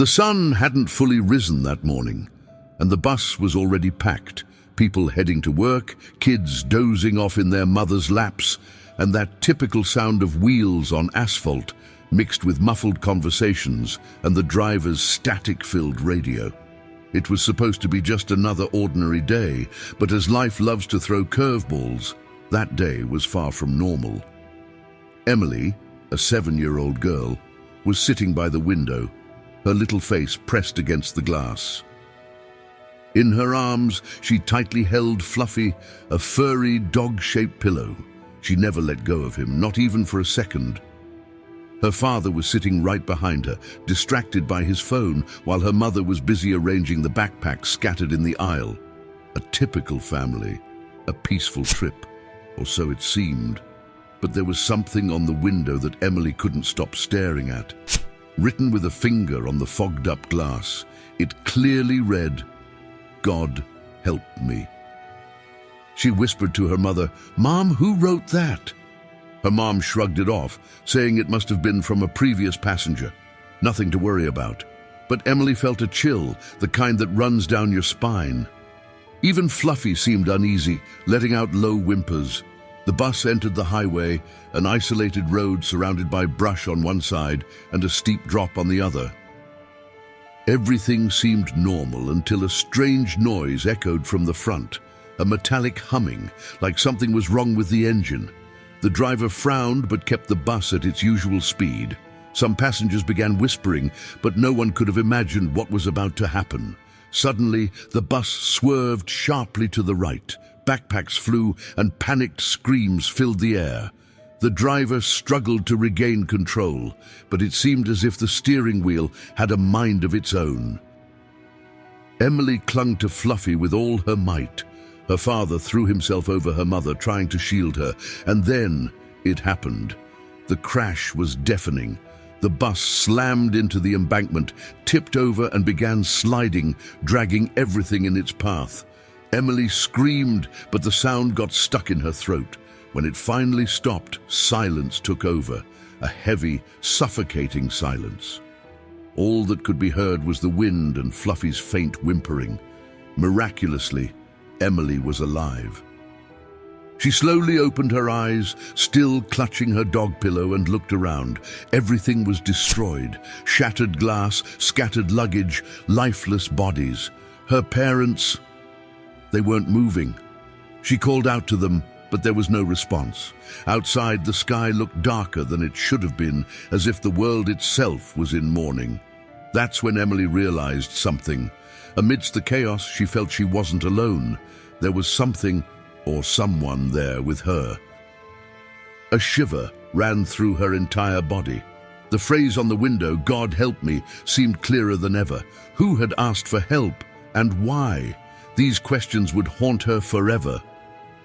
The sun hadn't fully risen that morning, and the bus was already packed, people heading to work, kids dozing off in their mothers' laps, and that typical sound of wheels on asphalt mixed with muffled conversations and the driver's static-filled radio. It was supposed to be just another ordinary day, but as life loves to throw curveballs, that day was far from normal. Emily, a 7-year-old girl, was sitting by the window, her little face pressed against the glass. In her arms, she tightly held Fluffy, a furry, dog-shaped pillow. She never let go of him, not even for a second. Her father was sitting right behind her, distracted by his phone, while her mother was busy arranging the backpacks scattered in the aisle. A typical family, a peaceful trip, or so it seemed. But there was something on the window that Emily couldn't stop staring at. Written with a finger on the fogged-up glass, it clearly read, "God help me." She whispered to her mother, "Mom, who wrote that?" Her mom shrugged it off, saying it must have been from a previous passenger. Nothing to worry about. But Emily felt a chill, the kind that runs down your spine. Even Fluffy seemed uneasy, letting out low whimpers. The bus entered the highway, an isolated road surrounded by brush on one side and a steep drop on the other. Everything seemed normal until a strange noise echoed from the front, a metallic humming, like something was wrong with the engine. The driver frowned but kept the bus at its usual speed. Some passengers began whispering, but no one could have imagined what was about to happen. Suddenly, the bus swerved sharply to the right. Backpacks flew and panicked screams filled the air. The driver struggled to regain control, but it seemed as if the steering wheel had a mind of its own. Emily clung to Fluffy with all her might. Her father threw himself over her mother, trying to shield her, and then it happened. The crash was deafening. The bus slammed into the embankment, tipped over and began sliding, dragging everything in its path. Emily screamed, but the sound got stuck in her throat. When it finally stopped, silence took over, a heavy, suffocating silence. All that could be heard was the wind and Fluffy's faint whimpering. Miraculously, Emily was alive. She slowly opened her eyes, still clutching her dog pillow, and looked around. Everything was destroyed. Shattered glass, scattered luggage, lifeless bodies. Her parents, they weren't moving. She called out to them, but there was no response. Outside, the sky looked darker than it should have been, as if the world itself was in mourning. That's when Emily realized something. Amidst the chaos, she felt she wasn't alone. There was something or someone there with her. A shiver ran through her entire body. The phrase on the window, "God help me," seemed clearer than ever. Who had asked for help, and why? These questions would haunt her forever.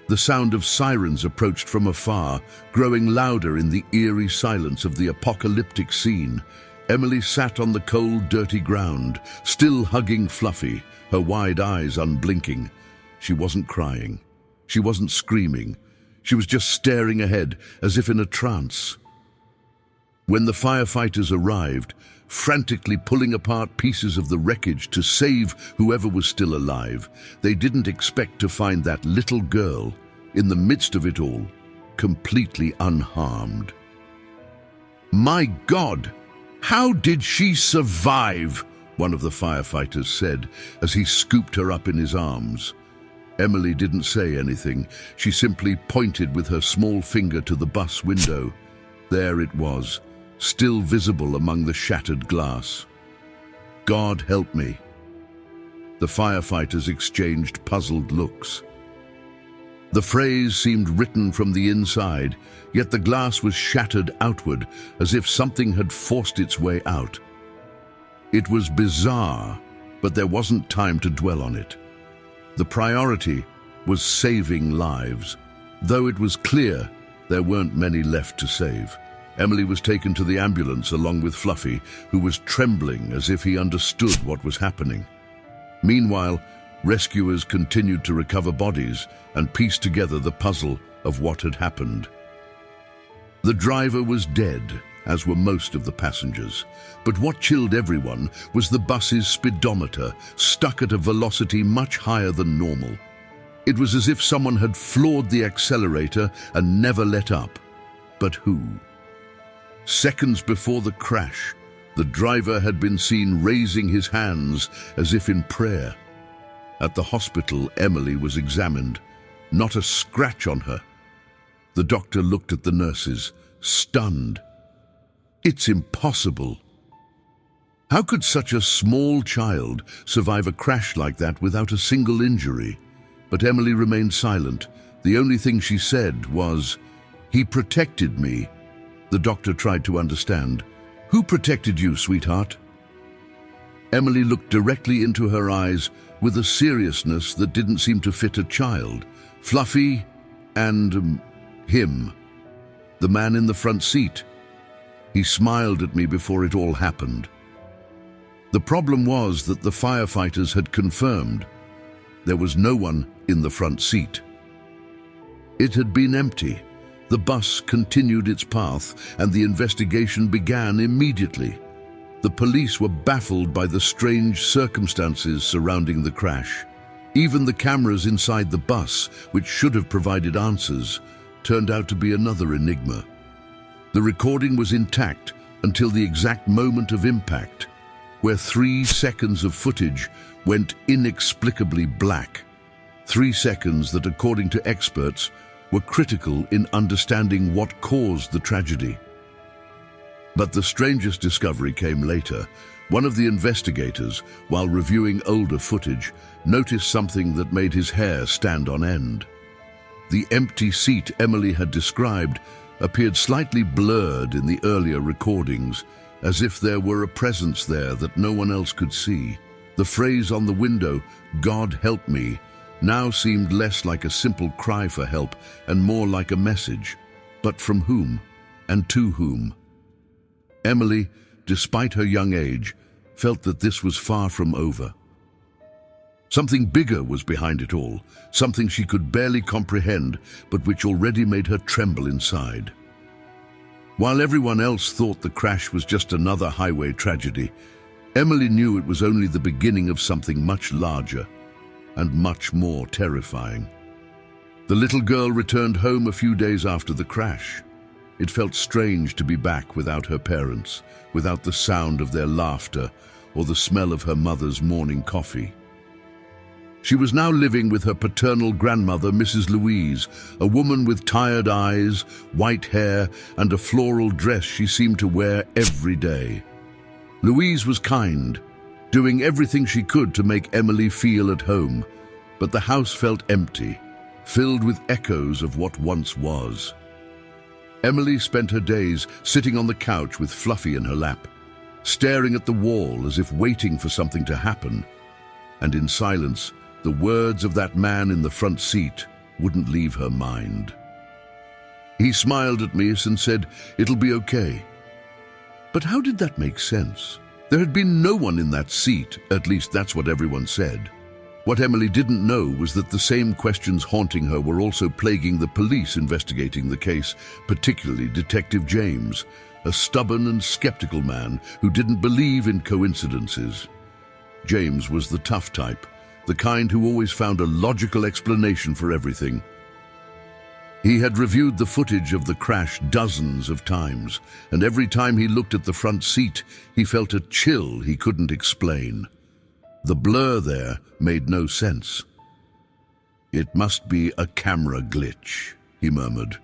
The sound of sirens approached from afar, growing louder in the eerie silence of the apocalyptic scene. Emily sat on the cold, dirty ground, still hugging Fluffy, her wide eyes unblinking. She wasn't crying. She wasn't screaming. She was just staring ahead, as if in a trance. When the firefighters arrived, frantically pulling apart pieces of the wreckage to save whoever was still alive, they didn't expect to find that little girl, in the midst of it all, completely unharmed. "My God! How did she survive?" one of the firefighters said as he scooped her up in his arms. Emily didn't say anything. She simply pointed with her small finger to the bus window. There it was, still visible among the shattered glass. "God help me." The firefighters exchanged puzzled looks. The phrase seemed written from the inside, yet the glass was shattered outward, as if something had forced its way out. It was bizarre, but there wasn't time to dwell on it. The priority was saving lives. Though it was clear there weren't many left to save. Emily was taken to the ambulance along with Fluffy, who was trembling as if he understood what was happening. Meanwhile, rescuers continued to recover bodies and piece together the puzzle of what had happened. The driver was dead, as were most of the passengers. But what chilled everyone was the bus's speedometer, stuck at a velocity much higher than normal. It was as if someone had floored the accelerator and never let up. But who? Seconds before the crash, the driver had been seen raising his hands as if in prayer. At the hospital, Emily was examined. Not a scratch on her. The doctor looked at the nurses, stunned. It's impossible. How could such a small child survive a crash like that without a single injury? But Emily remained silent. The only thing she said was, "He protected me." The doctor tried to understand. "Who protected you, sweetheart?" Emily looked directly into her eyes with a seriousness that didn't seem to fit a child. Fluffy and him, the man in the front seat. He smiled at me before it all happened. The problem was that the firefighters had confirmed there was no one in the front seat. It had been empty. The bus continued its path, and the investigation began immediately. The police were baffled by the strange circumstances surrounding the crash. Even the cameras inside the bus, which should have provided answers, turned out to be another enigma. The recording was intact until the exact moment of impact, where 3 seconds of footage went inexplicably black. 3 seconds that, according to experts, were critical in understanding what caused the tragedy. But the strangest discovery came later. One of the investigators, while reviewing older footage, noticed something that made his hair stand on end. The empty seat Emily had described appeared slightly blurred in the earlier recordings, as if there were a presence there that no one else could see. The phrase on the window, "God help me," now seemed less like a simple cry for help and more like a message. But from whom and to whom? Emily, despite her young age, felt that this was far from over. Something bigger was behind it all, something she could barely comprehend, but which already made her tremble inside. While everyone else thought the crash was just another highway tragedy, Emily knew it was only the beginning of something much larger and much more terrifying. The little girl returned home a few days after the crash. It felt strange to be back without her parents, without the sound of their laughter or the smell of her mother's morning coffee. She was now living with her paternal grandmother, Mrs. Louise, a woman with tired eyes, white hair, and a floral dress she seemed to wear every day. Louise was kind, doing everything she could to make Emily feel at home, but the house felt empty, filled with echoes of what once was. Emily spent her days sitting on the couch with Fluffy in her lap, staring at the wall as if waiting for something to happen, and in silence, the words of that man in the front seat wouldn't leave her mind. He smiled at me and said, "It'll be okay." But how did that make sense? There had been no one in that seat, at least that's what everyone said. What Emily didn't know was that the same questions haunting her were also plaguing the police investigating the case, particularly Detective James, a stubborn and skeptical man who didn't believe in coincidences. James was the tough type, the kind who always found a logical explanation for everything. He had reviewed the footage of the crash dozens of times, and every time he looked at the front seat, he felt a chill he couldn't explain. The blur there made no sense. "It must be a camera glitch," he murmured,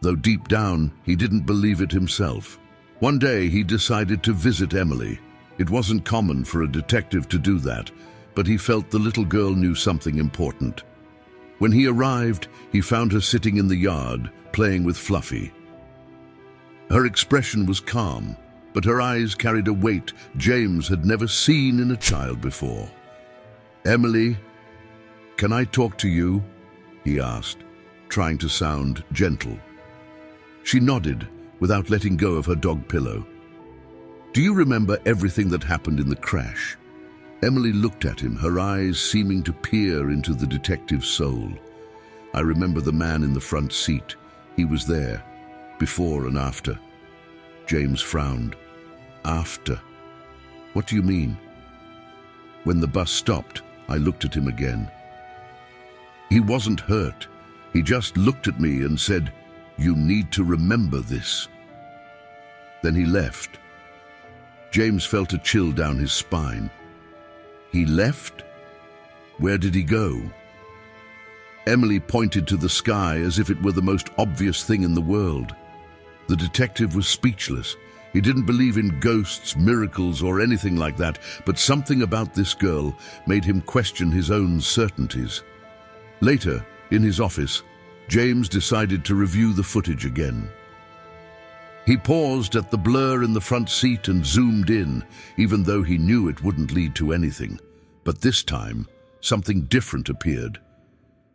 though deep down he didn't believe it himself. One day he decided to visit Emily. It wasn't common for a detective to do that, but he felt the little girl knew something important. When he arrived, he found her sitting in the yard, playing with Fluffy. Her expression was calm, but her eyes carried a weight James had never seen in a child before. "Emily, can I talk to you?" he asked, trying to sound gentle. She nodded, without letting go of her dog pillow. "Do you remember everything that happened in the crash?" Emily looked at him, her eyes seeming to peer into the detective's soul. "I remember the man in the front seat. He was there, before and after." James frowned. After. What do you mean? When the bus stopped, I looked at him again. He wasn't hurt. He just looked at me and said, "You need to remember this." Then he left. James felt a chill down his spine. He left? Where did he go? Emily pointed to the sky as if it were the most obvious thing in the world. The detective was speechless. He didn't believe in ghosts, miracles, or anything like that, but something about this girl made him question his own certainties. Later, in his office, James decided to review the footage again. He paused at the blur in the front seat and zoomed in, even though he knew it wouldn't lead to anything. But this time, something different appeared.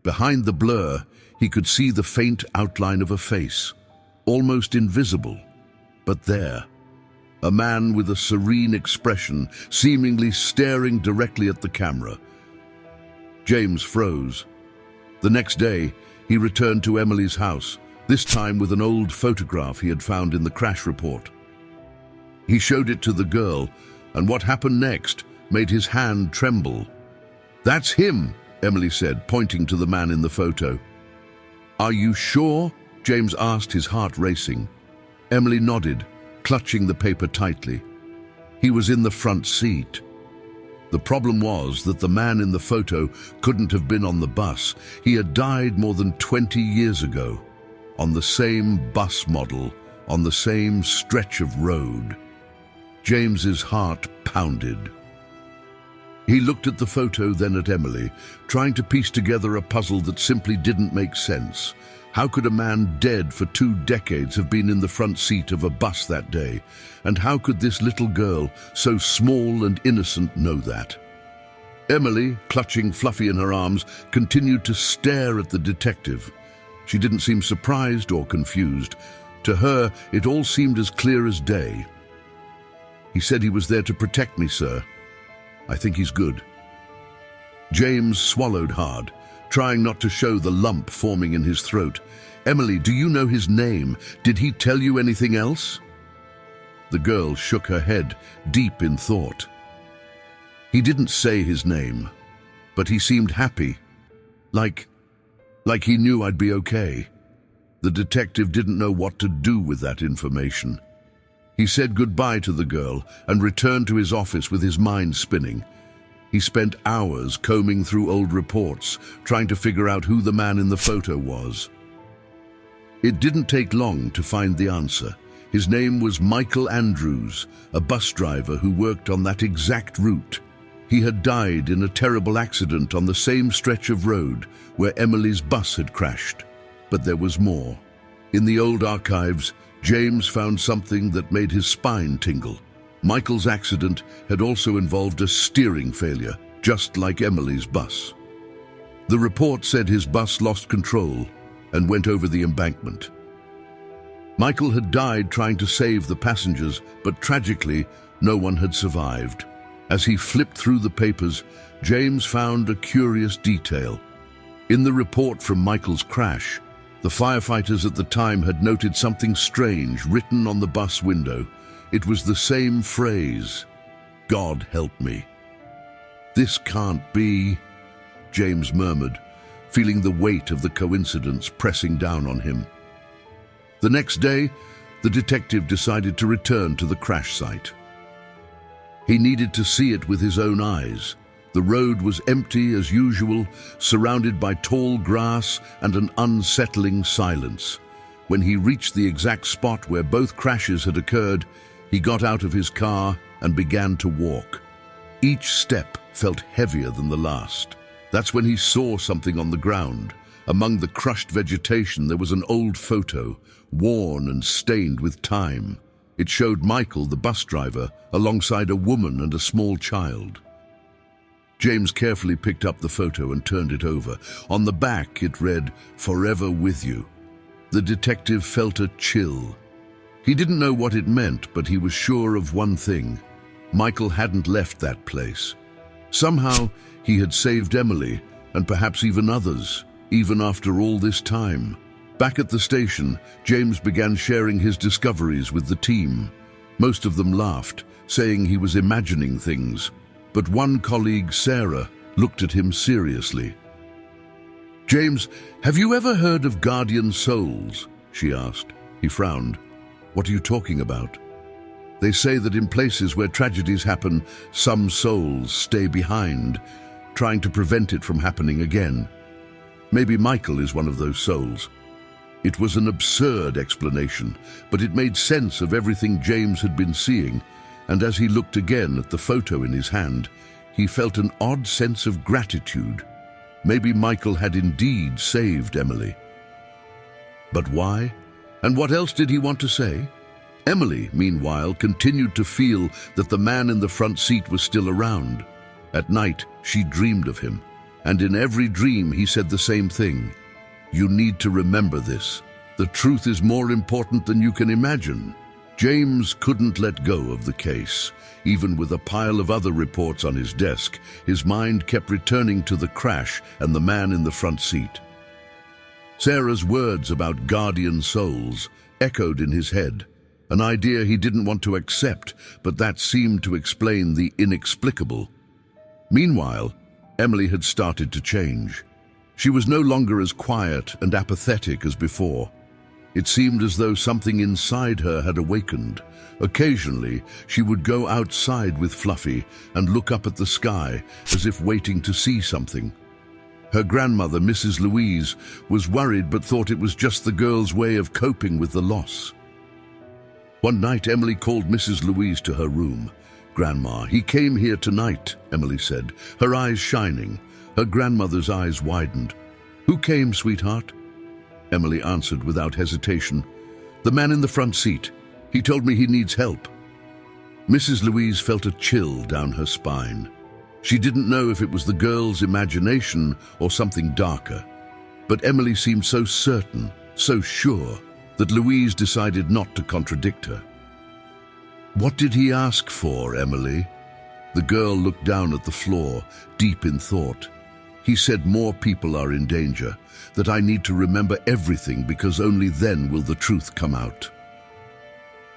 Behind the blur, he could see the faint outline of a face, almost invisible, but there. A man with a serene expression, seemingly staring directly at the camera. James froze. The next day, he returned to Emily's house, this time with an old photograph he had found in the crash report. He showed it to the girl, and what happened next made his hand tremble. "That's him," Emily said, pointing to the man in the photo. "Are you sure?" James asked, his heart racing. Emily nodded, clutching the paper tightly. He was in the front seat. The problem was that the man in the photo couldn't have been on the bus. He had died more than 20 years ago, on the same bus model, on the same stretch of road. James's heart pounded. He looked at the photo, then at Emily, trying to piece together a puzzle that simply didn't make sense. How could a man dead for 2 decades have been in the front seat of a bus that day? And how could this little girl, so small and innocent, know that? Emily, clutching Fluffy in her arms, continued to stare at the detective. She didn't seem surprised or confused. To her, it all seemed as clear as day. "He said he was there to protect me, sir. I think he's good." James swallowed hard, trying not to show the lump forming in his throat. "Emily, do you know his name? Did he tell you anything else?" The girl shook her head, deep in thought. "He didn't say his name, but he seemed happy. Like he knew I'd be okay." The detective didn't know what to do with that information. He said goodbye to the girl and returned to his office with his mind spinning. He spent hours combing through old reports, trying to figure out who the man in the photo was. It didn't take long to find the answer. His name was Michael Andrews, a bus driver who worked on that exact route. He had died in a terrible accident on the same stretch of road where Emily's bus had crashed. But there was more. In the old archives, James found something that made his spine tingle. Michael's accident had also involved a steering failure, just like Emily's bus. The report said his bus lost control and went over the embankment. Michael had died trying to save the passengers, but tragically, no one had survived. As he flipped through the papers, James found a curious detail. In the report from Michael's crash, the firefighters at the time had noted something strange written on the bus window. It was the same phrase, "God help me." "This can't be," James murmured, feeling the weight of the coincidence pressing down on him. The next day, the detective decided to return to the crash site. He needed to see it with his own eyes. The road was empty as usual, surrounded by tall grass and an unsettling silence. When he reached the exact spot where both crashes had occurred, he got out of his car and began to walk. Each step felt heavier than the last. That's when he saw something on the ground. Among the crushed vegetation, there was an old photo, worn and stained with time. It showed Michael, the bus driver, alongside a woman and a small child. James carefully picked up the photo and turned it over. On the back, it read, "Forever with you." The detective felt a chill. He didn't know what it meant, but he was sure of one thing. Michael hadn't left that place. Somehow, he had saved Emily, and perhaps even others, even after all this time. Back at the station, James began sharing his discoveries with the team. Most of them laughed, saying he was imagining things. But one colleague, Sarah, looked at him seriously. "James, have you ever heard of guardian souls?" she asked. He frowned. "What are you talking about?" "They say that in places where tragedies happen, some souls stay behind, trying to prevent it from happening again. Maybe Michael is one of those souls." It was an absurd explanation, but it made sense of everything James had been seeing, and as he looked again at the photo in his hand, he felt an odd sense of gratitude. Maybe Michael had indeed saved Emily. But why? And what else did he want to say? Emily, meanwhile, continued to feel that the man in the front seat was still around. At night, she dreamed of him, and in every dream he said the same thing. "You need to remember this. The truth is more important than you can imagine." James couldn't let go of the case. Even with a pile of other reports on his desk, his mind kept returning to the crash and the man in the front seat. Sarah's words about guardian souls echoed in his head, an idea he didn't want to accept, but that seemed to explain the inexplicable. Meanwhile, Emily had started to change. She was no longer as quiet and apathetic as before. It seemed as though something inside her had awakened. Occasionally, she would go outside with Fluffy and look up at the sky as if waiting to see something. Her grandmother, Mrs. Louise, was worried but thought it was just the girl's way of coping with the loss. One night, Emily called Mrs. Louise to her room. "Grandma, he came here tonight," Emily said, her eyes shining. Her grandmother's eyes widened. "Who came, sweetheart?" Emily answered without hesitation. "The man in the front seat. He told me he needs help." Mrs. Louise felt a chill down her spine. She didn't know if it was the girl's imagination or something darker. But Emily seemed so certain, so sure, that Louise decided not to contradict her. "What did he ask for, Emily?" The girl looked down at the floor, deep in thought. "He said more people are in danger, that I need to remember everything because only then will the truth come out."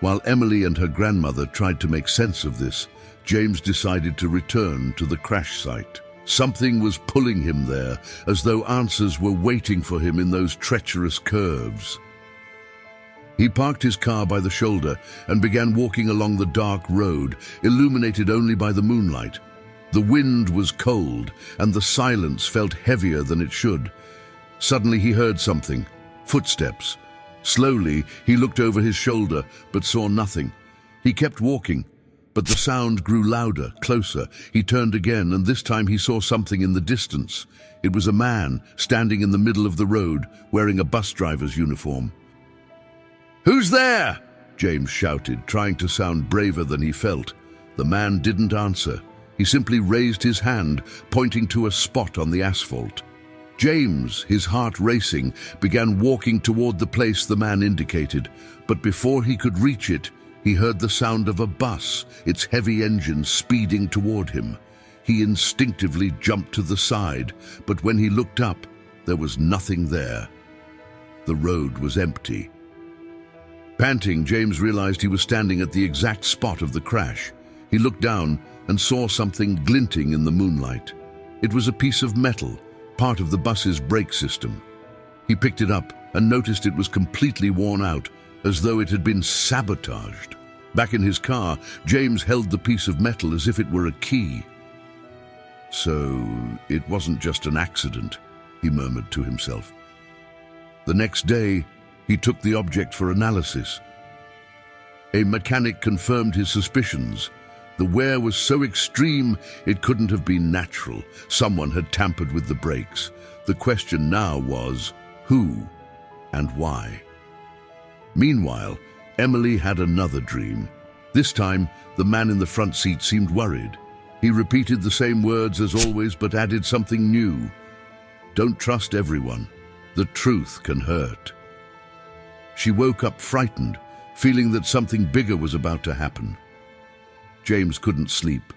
While Emily and her grandmother tried to make sense of this, James decided to return to the crash site. Something was pulling him there, as though answers were waiting for him in those treacherous curves. He parked his car by the shoulder and began walking along the dark road, illuminated only by the moonlight. The wind was cold, and the silence felt heavier than it should. Suddenly he heard something. Footsteps. Slowly, he looked over his shoulder, but saw nothing. He kept walking, but the sound grew louder, closer. He turned again, and this time he saw something in the distance. It was a man, standing in the middle of the road, wearing a bus driver's uniform. "Who's there?" James shouted, trying to sound braver than he felt. The man didn't answer. He simply raised his hand, pointing to a spot on the asphalt. James, his heart racing, began walking toward the place the man indicated, but before he could reach it, he heard the sound of a bus, its heavy engine speeding toward him. He instinctively jumped to the side, but when he looked up, there was nothing there. The road was empty. Panting, James realized he was standing at the exact spot of the crash. He looked down and saw something glinting in the moonlight. It was a piece of metal, part of the bus's brake system. He picked it up and noticed it was completely worn out, as though it had been sabotaged. Back in his car, James held the piece of metal as if it were a key. "So, it wasn't just an accident," he murmured to himself. The next day, he took the object for analysis. A mechanic confirmed his suspicions. The wear was so extreme it couldn't have been natural. Someone had tampered with the brakes. The question now was, who and why? Meanwhile, Emily had another dream. This time, the man in the front seat seemed worried. He repeated the same words as always, but added something new. "Don't trust everyone. The truth can hurt." She woke up frightened, feeling that something bigger was about to happen. James couldn't sleep.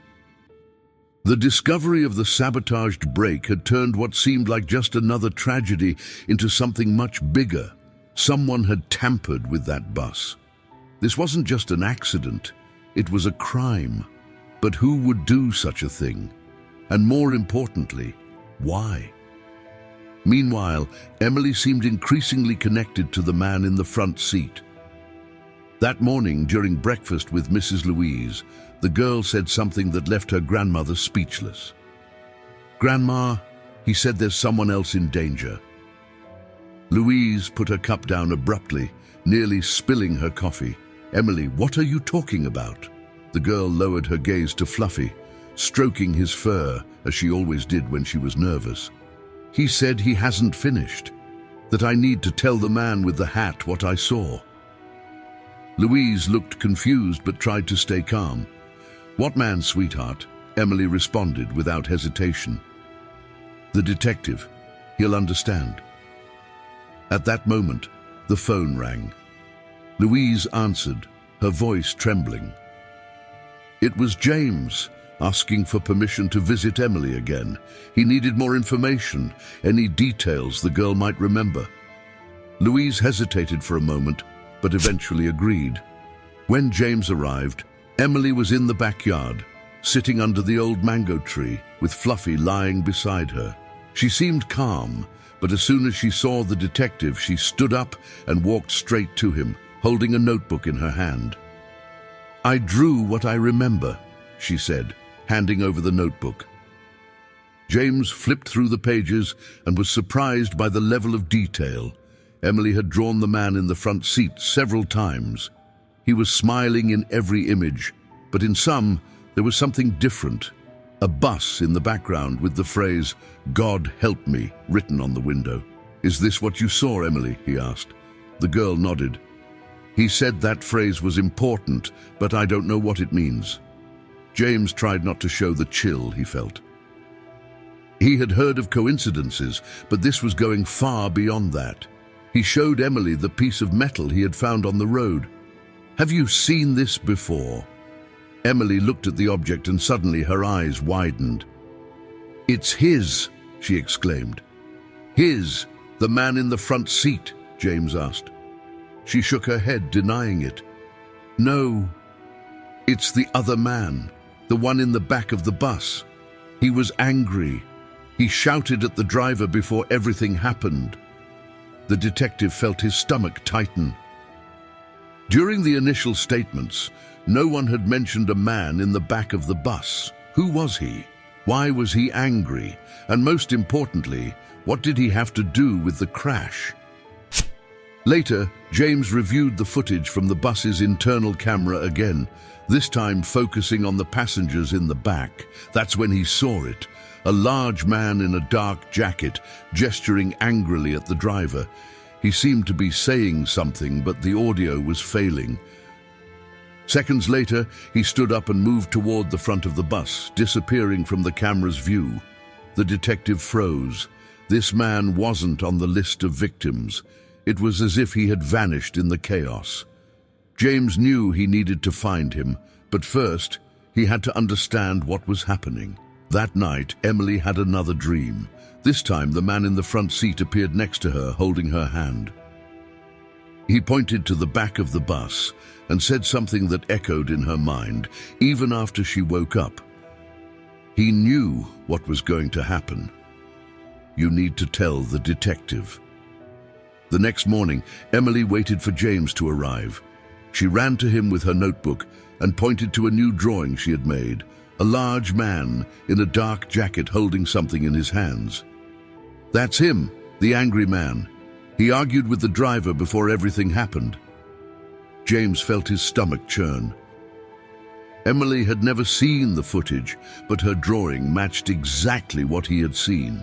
The discovery of the sabotaged brake had turned what seemed like just another tragedy into something much bigger. Someone had tampered with that bus. This wasn't just an accident, it was a crime. But who would do such a thing? And more importantly, why? Meanwhile, Emily seemed increasingly connected to the man in the front seat. That morning, during breakfast with Mrs. Louise, the girl said something that left her grandmother speechless. "Grandma," he said, "there's someone else in danger." Louise put her cup down abruptly, nearly spilling her coffee. "Emily, what are you talking about?" The girl lowered her gaze to Fluffy, stroking his fur, as she always did when she was nervous. "He said he hasn't finished, that I need to tell the man with the hat what I saw." Louise looked confused but tried to stay calm. "What man, sweetheart?" Emily responded without hesitation. "The detective. He'll understand." At that moment, the phone rang. Louise answered, her voice trembling. It was James, asking for permission to visit Emily again. He needed more information, any details the girl might remember. Louise hesitated for a moment, but eventually agreed. When James arrived, Emily was in the backyard, sitting under the old mango tree, with Fluffy lying beside her. She seemed calm, but as soon as she saw the detective, she stood up and walked straight to him, holding a notebook in her hand. "I drew what I remember," she said, handing over the notebook. James flipped through the pages and was surprised by the level of detail. Emily had drawn the man in the front seat several times. He was smiling in every image, but in some, there was something different. A bus in the background with the phrase, "God help me," written on the window. "Is this what you saw, Emily?" he asked. The girl nodded. "He said that phrase was important, but I don't know what it means." James tried not to show the chill he felt. He had heard of coincidences, but this was going far beyond that. He showed Emily the piece of metal he had found on the road. "Have you seen this before?" Emily looked at the object and suddenly her eyes widened. "It's his," she exclaimed. "His, the man in the front seat?" James asked. She shook her head, denying it. "No, it's the other man, the one in the back of the bus. He was angry. He shouted at the driver before everything happened." The detective felt his stomach tighten. During the initial statements, no one had mentioned a man in the back of the bus. Who was he? Why was he angry? And most importantly, what did he have to do with the crash? Later, James reviewed the footage from the bus's internal camera again, this time focusing on the passengers in the back. That's when he saw it. A large man in a dark jacket, gesturing angrily at the driver. He seemed to be saying something, but the audio was failing. Seconds later, he stood up and moved toward the front of the bus, disappearing from the camera's view. The detective froze. This man wasn't on the list of victims. It was as if he had vanished in the chaos. James knew he needed to find him, but first, he had to understand what was happening. That night, Emily had another dream. This time, the man in the front seat appeared next to her, holding her hand. He pointed to the back of the bus and said something that echoed in her mind, even after she woke up. He knew what was going to happen. "You need to tell the detective." The next morning, Emily waited for James to arrive. She ran to him with her notebook and pointed to a new drawing she had made. A large man in a dark jacket holding something in his hands. "That's him, the angry man. He argued with the driver before everything happened." James felt his stomach churn. Emily had never seen the footage, but her drawing matched exactly what he had seen.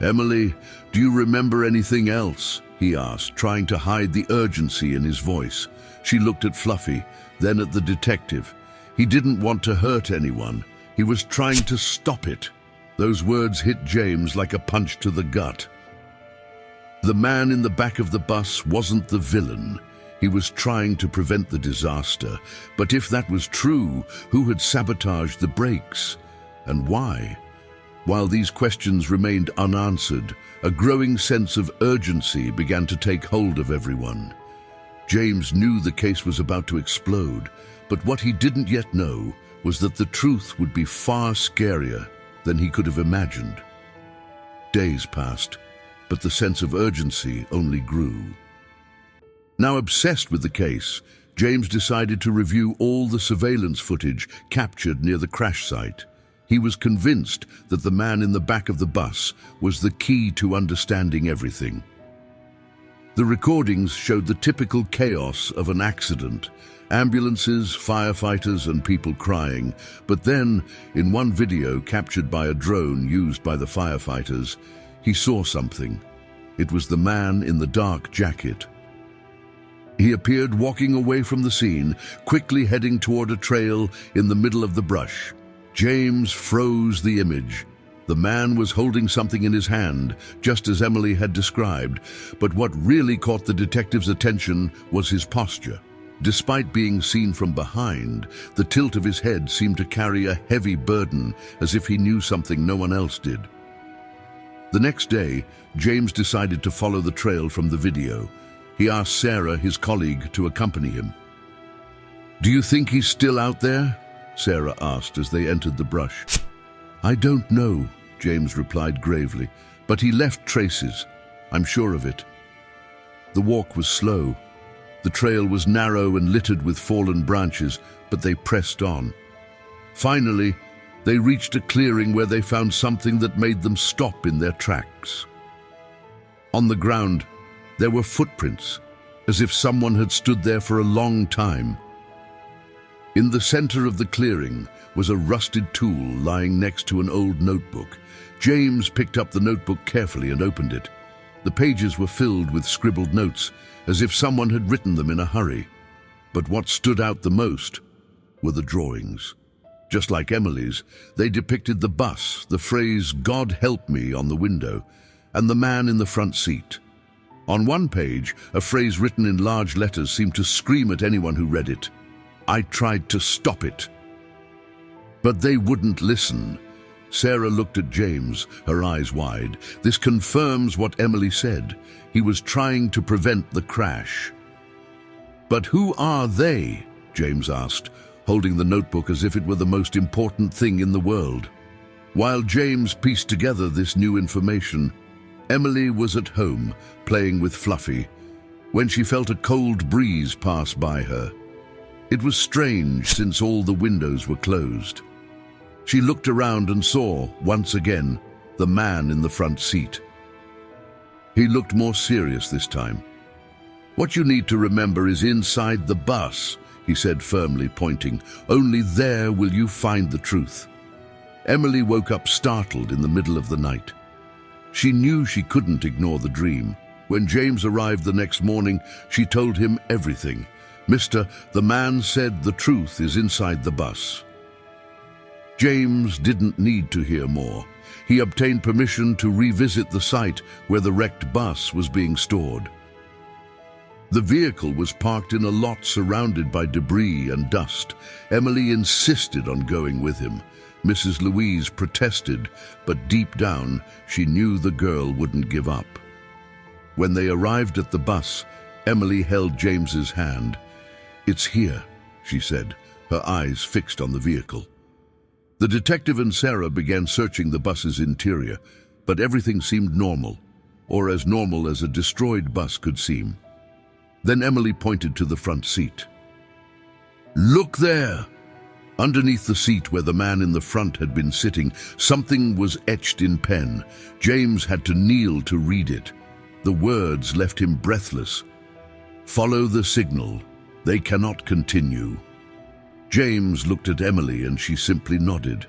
"Emily, do you remember anything else?" he asked, trying to hide the urgency in his voice. She looked at Fluffy, then at the detective. He didn't want to hurt anyone. He was trying to stop it. Those words hit James like a punch to the gut. The man in the back of the bus wasn't the villain. He was trying to prevent the disaster. But if that was true, who had sabotaged the brakes? And why? While these questions remained unanswered, a growing sense of urgency began to take hold of everyone. James knew the case was about to explode, but what he didn't yet know was that the truth would be far scarier than he could have imagined. Days passed, but the sense of urgency only grew. Now obsessed with the case, James decided to review all the surveillance footage captured near the crash site. He was convinced that the man in the back of the bus was the key to understanding everything. The recordings showed the typical chaos of an accident: ambulances, firefighters, and people crying. But then, in one video captured by a drone used by the firefighters, he saw something. It was the man in the dark jacket. He appeared walking away from the scene, quickly heading toward a trail in the middle of the brush. James froze the image. The man was holding something in his hand, just as Emily had described, but what really caught the detective's attention was his posture. Despite being seen from behind, the tilt of his head seemed to carry a heavy burden, as if he knew something no one else did. The next day, James decided to follow the trail from the video. He asked Sarah, his colleague, to accompany him. "Do you think he's still out there?" Sarah asked as they entered the brush. "I don't know," James replied gravely, "but he left traces. I'm sure of it." The walk was slow. The trail was narrow and littered with fallen branches, but they pressed on. Finally, they reached a clearing where they found something that made them stop in their tracks. On the ground, there were footprints, as if someone had stood there for a long time. In the center of the clearing was a rusted tool lying next to an old notebook. James picked up the notebook carefully and opened it. The pages were filled with scribbled notes, as if someone had written them in a hurry. But what stood out the most were the drawings. Just like Emily's, they depicted the bus, the phrase "God help me" on the window, and the man in the front seat. On one page, a phrase written in large letters seemed to scream at anyone who read it: "I tried to stop it." But they wouldn't listen. Sarah looked at James, her eyes wide. This confirms what Emily said. He was trying to prevent the crash. "But who are they?" James asked, holding the notebook as if it were the most important thing in the world. While James pieced together this new information, Emily was at home, playing with Fluffy, when she felt a cold breeze pass by her. It was strange, since all the windows were closed. She looked around and saw, once again, the man in the front seat. He looked more serious this time. "What you need to remember is inside the bus," he said firmly, pointing. "Only there will you find the truth." Emily woke up startled in the middle of the night. She knew she couldn't ignore the dream. When James arrived the next morning, she told him everything. "Mister, the man said the truth is inside the bus." James didn't need to hear more. He obtained permission to revisit the site where the wrecked bus was being stored. The vehicle was parked in a lot surrounded by debris and dust. Emily insisted on going with him. Mrs. Louise protested, but deep down, she knew the girl wouldn't give up. When they arrived at the bus, Emily held James's hand. "It's here," she said, her eyes fixed on the vehicle. The detective and Sarah began searching the bus's interior, but everything seemed normal, or as normal as a destroyed bus could seem. Then Emily pointed to the front seat. "Look there!" Underneath the seat where the man in the front had been sitting, something was etched in pen. James had to kneel to read it. The words left him breathless. "Follow the signal. They cannot continue." James looked at Emily and she simply nodded.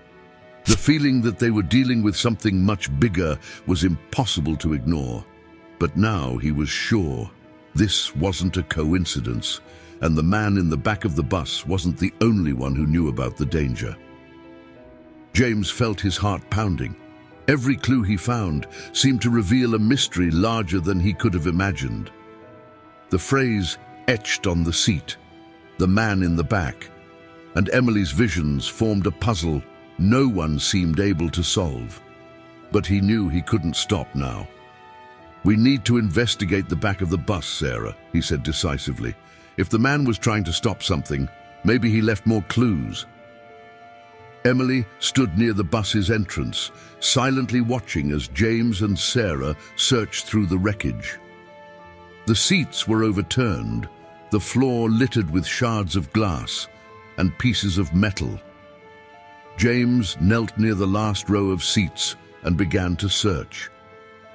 The feeling that they were dealing with something much bigger was impossible to ignore. But now he was sure this wasn't a coincidence, and the man in the back of the bus wasn't the only one who knew about the danger. James felt his heart pounding. Every clue he found seemed to reveal a mystery larger than he could have imagined. The phrase etched on the seat, the man in the back, and Emily's visions formed a puzzle no one seemed able to solve. But he knew he couldn't stop now. "We need to investigate the back of the bus, Sarah," he said decisively. "If the man was trying to stop something, maybe he left more clues." Emily stood near the bus's entrance, silently watching as James and Sarah searched through the wreckage. The seats were overturned, the floor littered with shards of glass and pieces of metal. James knelt near the last row of seats and began to search.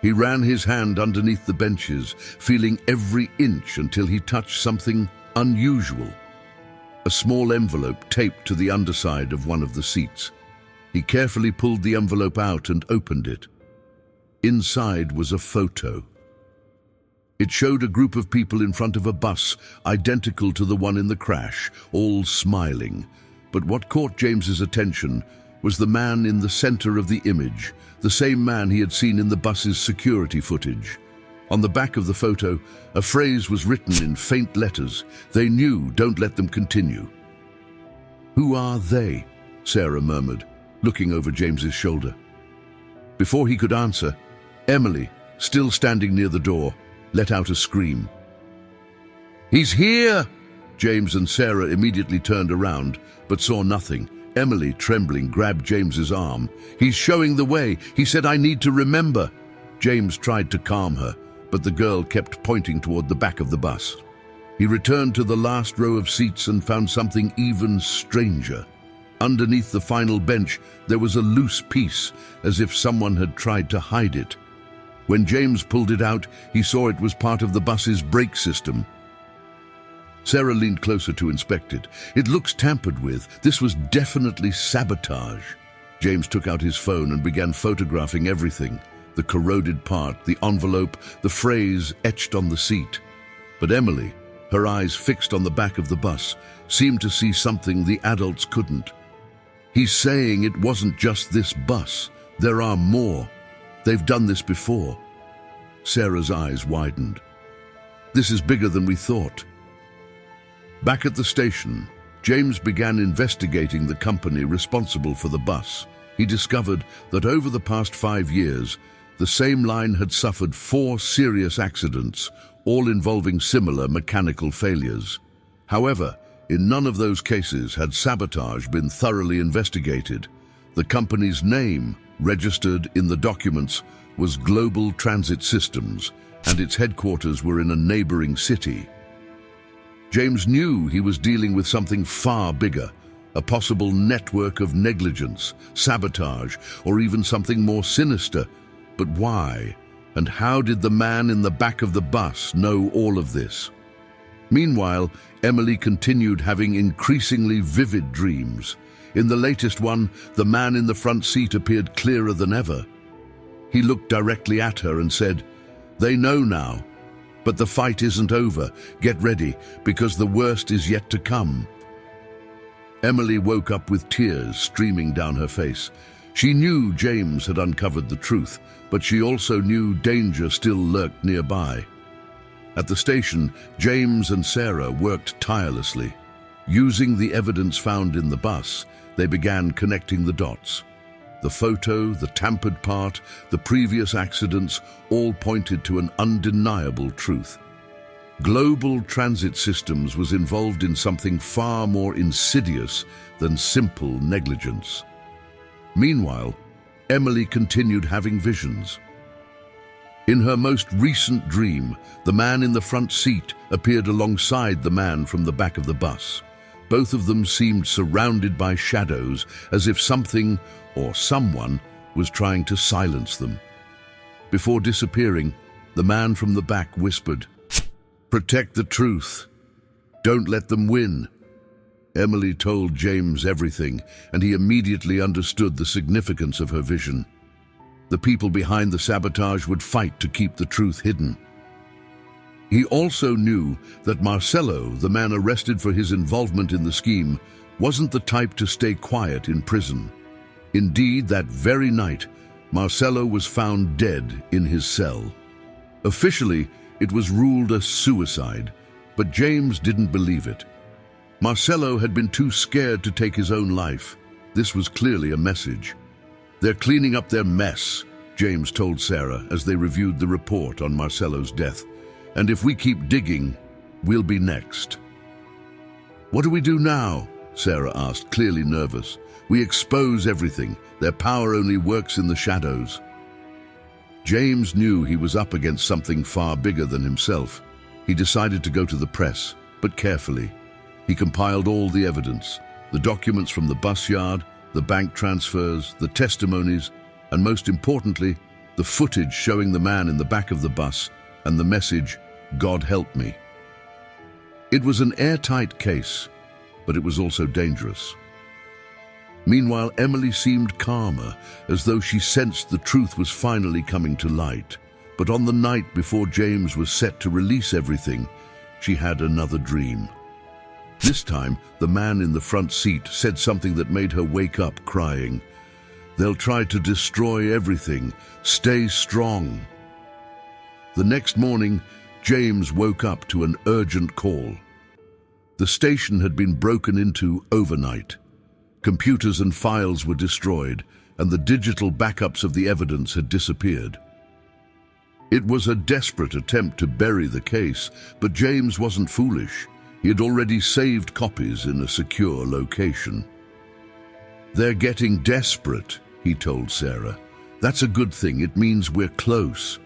He ran his hand underneath the benches, feeling every inch until he touched something unusual. A small envelope taped to the underside of one of the seats. He carefully pulled the envelope out and opened it. Inside was a photo. It showed a group of people in front of a bus, identical to the one in the crash, all smiling. But what caught James's attention was the man in the center of the image, the same man he had seen in the bus's security footage. On the back of the photo, a phrase was written in faint letters. "They knew, don't let them continue." "Who are they?" Sarah murmured, looking over James's shoulder. Before he could answer, Emily, still standing near the door, let out a scream. "He's here!" James and Sarah immediately turned around, but saw nothing. Emily, trembling, grabbed James's arm. "He's showing the way. He said I need to remember." James tried to calm her, but the girl kept pointing toward the back of the bus. He returned to the last row of seats and found something even stranger. Underneath the final bench, there was a loose piece, as if someone had tried to hide it. When James pulled it out, he saw it was part of the bus's brake system. Sarah leaned closer to inspect it. "It looks tampered with. This was definitely sabotage." James took out his phone and began photographing everything. The corroded part, the envelope, the phrase etched on the seat. But Emily, her eyes fixed on the back of the bus, seemed to see something the adults couldn't. "He's saying it wasn't just this bus. There are more. They've done this before." Sarah's eyes widened. "This is bigger than we thought." Back at the station, James began investigating the company responsible for the bus. He discovered that over the past 5 years, the same line had suffered 4 serious accidents, all involving similar mechanical failures. However, in none of those cases had sabotage been thoroughly investigated. The company's name, registered in the documents, was Global Transit Systems, and its headquarters were in a neighboring city. James knew he was dealing with something far bigger, a possible network of negligence, sabotage, or even something more sinister. But why? And how did the man in the back of the bus know all of this? Meanwhile, Emily continued having increasingly vivid dreams. In the latest one, the man in the front seat appeared clearer than ever. He looked directly at her and said, "They know now. But the fight isn't over. Get ready, because the worst is yet to come." Emily woke up with tears streaming down her face. She knew James had uncovered the truth, but she also knew danger still lurked nearby. At the station, James and Sarah worked tirelessly. Using the evidence found in the bus, they began connecting the dots. The photo, the tampered part, the previous accidents all pointed to an undeniable truth. Global Transit Systems was involved in something far more insidious than simple negligence. Meanwhile, Emily continued having visions. In her most recent dream, the man in the front seat appeared alongside the man from the back of the bus. Both of them seemed surrounded by shadows, as if something or someone was trying to silence them. Before disappearing, the man from the back whispered, "Protect the truth. Don't let them win." Emily told James everything, and he immediately understood the significance of her vision. The people behind the sabotage would fight to keep the truth hidden. He also knew that Marcelo, the man arrested for his involvement in the scheme, wasn't the type to stay quiet in prison. Indeed, that very night, Marcelo was found dead in his cell. Officially, it was ruled a suicide, but James didn't believe it. Marcelo had been too scared to take his own life. This was clearly a message. They're cleaning up their mess. James told Sarah as they reviewed the report on Marcelo's death. "And if we keep digging, we'll be next." "What do we do now?" Sarah asked, clearly nervous. "We expose everything. Their power only works in the shadows." James knew he was up against something far bigger than himself. He decided to go to the press, but carefully. He compiled all the evidence, the documents from the bus yard, the bank transfers, the testimonies, and most importantly, the footage showing the man in the back of the bus and the message, "God help me." It was an airtight case, but it was also dangerous. Meanwhile, Emily seemed calmer, as though she sensed the truth was finally coming to light. But on the night before James was set to release everything, she had another dream. This time, the man in the front seat said something that made her wake up crying. "They'll try to destroy everything. Stay strong." The next morning, James woke up to an urgent call. The station had been broken into overnight. Computers and files were destroyed, and the digital backups of the evidence had disappeared. It was a desperate attempt to bury the case, but James wasn't foolish. He had already saved copies in a secure location. "They're getting desperate," he told Sarah. "That's a good thing. It means we're close."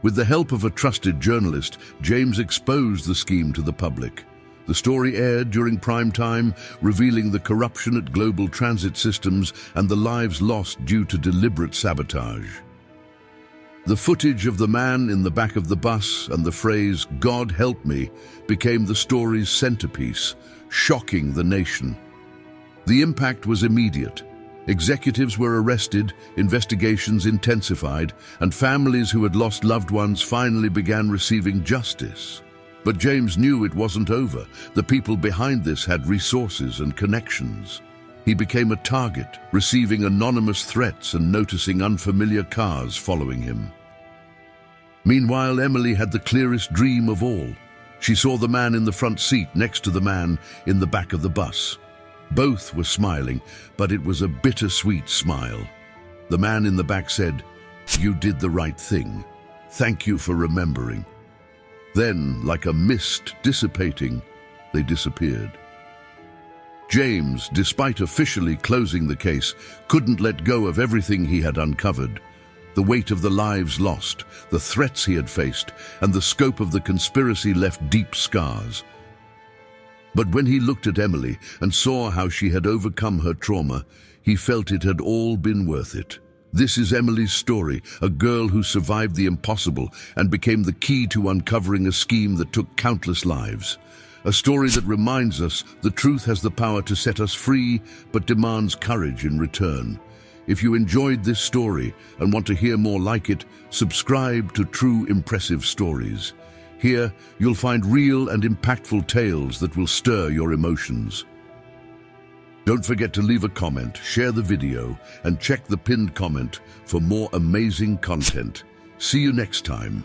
With the help of a trusted journalist, James exposed the scheme to the public. The story aired during prime time, revealing the corruption at global transit systems and the lives lost due to deliberate sabotage. The footage of the man in the back of the bus and the phrase, "God help me," became the story's centerpiece, shocking the nation. The impact was immediate. Executives were arrested, investigations intensified, and families who had lost loved ones finally began receiving justice. But James knew it wasn't over. The people behind this had resources and connections. He became a target, receiving anonymous threats and noticing unfamiliar cars following him. Meanwhile, Emily had the clearest dream of all. She saw the man in the front seat next to the man in the back of the bus. Both were smiling, but it was a bittersweet smile. The man in the back said, "You did the right thing. Thank you for remembering." Then, like a mist dissipating, they disappeared. James, despite officially closing the case, couldn't let go of everything he had uncovered. The weight of the lives lost, the threats he had faced, and the scope of the conspiracy left deep scars. But when he looked at Emily and saw how she had overcome her trauma, he felt it had all been worth it. This is Emily's story, a girl who survived the impossible and became the key to uncovering a scheme that took countless lives. A story that reminds us the truth has the power to set us free, but demands courage in return. If you enjoyed this story and want to hear more like it, subscribe to True Impressive Stories. Here, you'll find real and impactful tales that will stir your emotions. Don't forget to leave a comment, share the video, and check the pinned comment for more amazing content. See you next time.